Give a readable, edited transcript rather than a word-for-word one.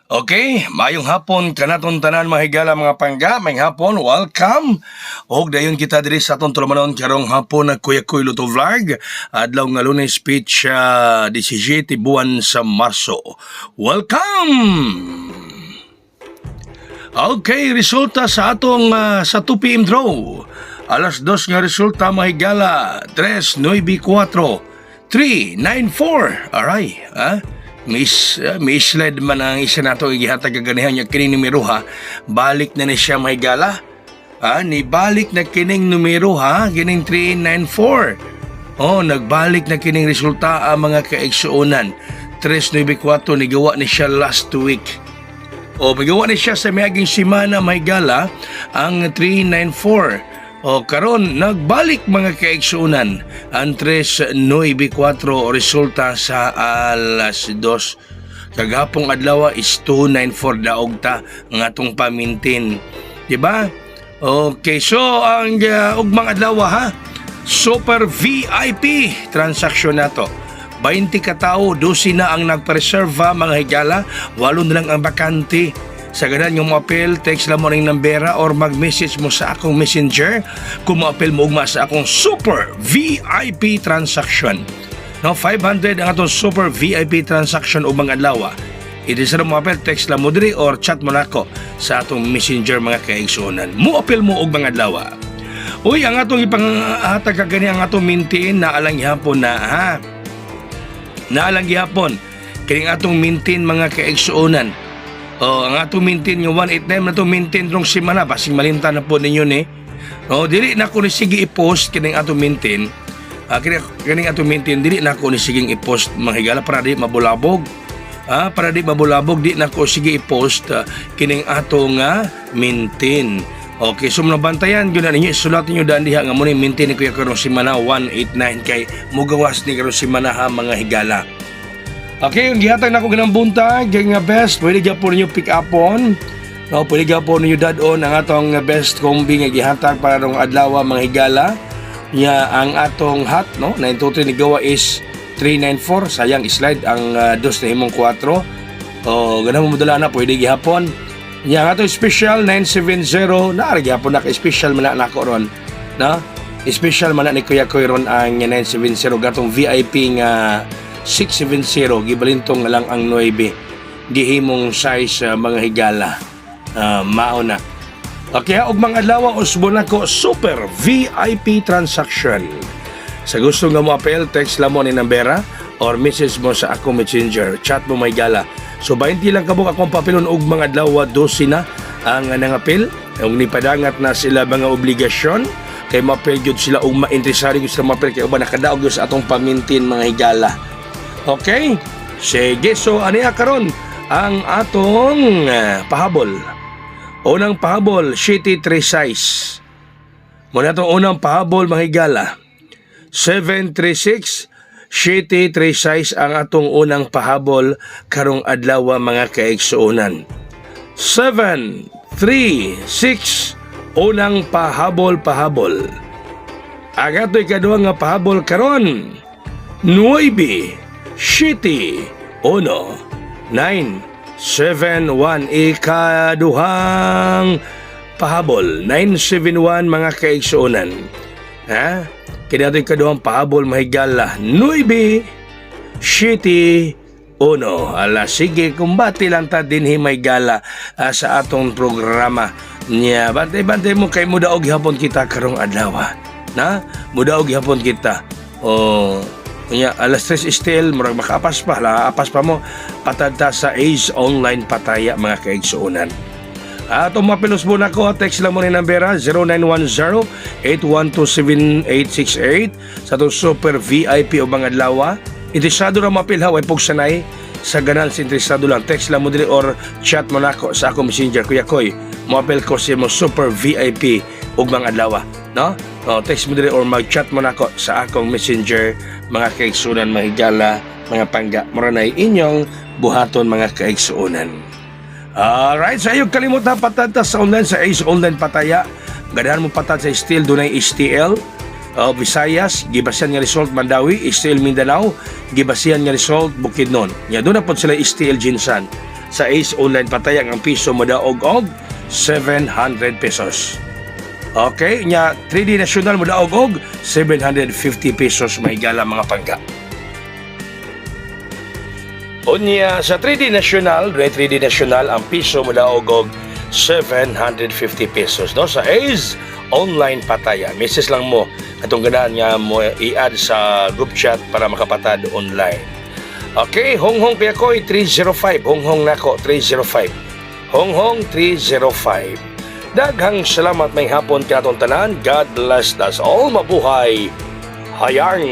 Okay, mayong hapon kanaton tanan mga higala mga pangga, mayong hapon, welcome. Og dayon kita diri sa atong tulumanon karong hapon na Kuya Kuy Luto Vlog. Adlaw nga Lunes speech 17 buwan sa Marso. Welcome. Okay, resulta sa atong sa 2 PM draw. Alas 2 nga resulta mga higala, 3-9-4, 3-9-4. Aray, ha? Misled man ang isa nato igihatag kaganihan niya kining numero ha. Balik na siya may gala. Ni balik na kining numero ha, kining 394. Nagbalik na kining resulta ang mga kaigsuonan. 394 nigawa ni siya last week. Magawa ni siya sa miaging simana may gala ang 394. Karon nagbalik mga kaigsuonan ang 394 resulta sa alas 2. Kagapong adlaw is 294 daog ta ng atong pamintin. Diba? Okay, so ang ugmang adlaw ha, super VIP transaction nato. 20 ka tao, 12 na ang nagpa-reserva mga higala, 8 na lang ang bakante. Sa ganan yung mo-appeal, text lang mo rin nambera or mag-message mo sa akong messenger kung mo-appeal mo ugma sa akong super VIP transaction. 500 ang atong super VIP transaction o mga adlaw. Ito sa mo-appeal, text lang mo diri or chat mo na ako sa atong messenger mga kaigsuonan. Mo-appeal mo og mga adlaw. Uy, ang atong ipanghatag kagani ang atong mintiin na alang gihapon na ha. Naalang gihapon, kining atong mintin mga kaigsuonan. Ang atong mintin yung 189 na itong mintin rong simana, basing malinta na po ninyo ni. Dili na ko ni sige i-post kining atong mintin. Kining atong mintin, dili na ko ni sige i-post mga higala para di mabulabog. Para di mabulabog, di na ko sige i-post kining atong mintin. Okay, so manabantayan, yun na ninyo, isulat ninyo daan diha nga muna yung mintin ni Kuya karong simana 189 kay mugawas ni karong simana ha mga higala. Okay, yung gihatag na ko ganang buntag, yung best, pwede dyan po ninyo pick up on. Pwede dyan po ninyo dad-on ang atong best kombi nga gihatag para nung adlaw mga higala. Ang atong hat, no? 923 ni gawa is 394. Sayang, slide ang 2 na himong 4. Ganang mamudala na, pwede gihapon. Ang atong special 970, naarag gihapon na ka-special man na ako ron. No? Special man na ni Kuya Koy ron ang 970, gatong VIP nga 670, gibalintong lang ang 9 gihimong size mga higala. Mao na. Okay, og mga adlaw usbo na ko super VIP transaction. Sa gusto nga mo apel, text lang mo ni nambera or message mo sa ako messenger, chat mo may gala. So 20 lang kabuk akong papilon og mga adlaw 12 na ang nangapil. Ang nipadangat na sila mga obligasyon kay mapel gyud sila og mainteresado gyud sa mapel kay uban nakadaog gyud sa atong pamintin mga higala. Okay? Sige, so aniya karon ang atong pahabol. Unang pahabol, City 3 size. Muna itong unang pahabol, mga higala. 736, City 3 size ang atong unang pahabol karong adlaw mga kaigsuonan. 736, unang pahabol. Ang ato'y kadua nga pahabol karon. 9 City 1 971 ikaduhang pahabol 971 mga kaigsuonan. Kaya natin ikaduhang pahabol mahigala 9 City 1. Sige, kumbati lang ta din himay gala sa atong programa niya. Bantay-bantay mo kay mudaog hapon kita karong adlaw. Mudaog hapon kita. Alas 3 still, murag makapas pa, apas pa mo, patadta sa Ace Online Pataya mga kaigsuonan. Atong mapilos muna ko, text lang mo ni nambera 0910-8127-868 sa itong super VIP o mga adlaw. Interesado na mapilhaw ay pugsanay sa ganan si interesado lang. Text lang mo dili or chat mo na ako sa akong messenger, Kuya Koy. Mapil ko siya mo super VIP o mga adlaw. No? Text mo dili or mag-chat mo na ako sa akong messenger mga kaigsuonan, mga higala, mga pangga. Mura na inyong buhaton mga kaigsuonan. Alright, so ayong kalimutan patata sa online sa Ace Online Pataya. Ganahan mo patat sa Steel, dunay STL. Visayas, gibasihan nga result Mandawi, STL Mindanao, gibasihan nga result Bukidnon. Doon na po sila STL Jinsan. sa Ace Online Patayang ang piso modaog og 700 pesos. Okay, nya 3D National modaog og 750 pesos mahigala mga pangga. Unya sa 3D National, 3D National ang piso modaog og 750 pesos no sa Ace Online Pataya. Message lang mo atong ganahan nga mo i-add sa group chat para makapatad online. Okay, Honghong kaya ko 305, Honghong nako 305. Honghong 305. Daghang salamat may hapon kay atong tanan. God bless us all. Mabuhay. Hayang.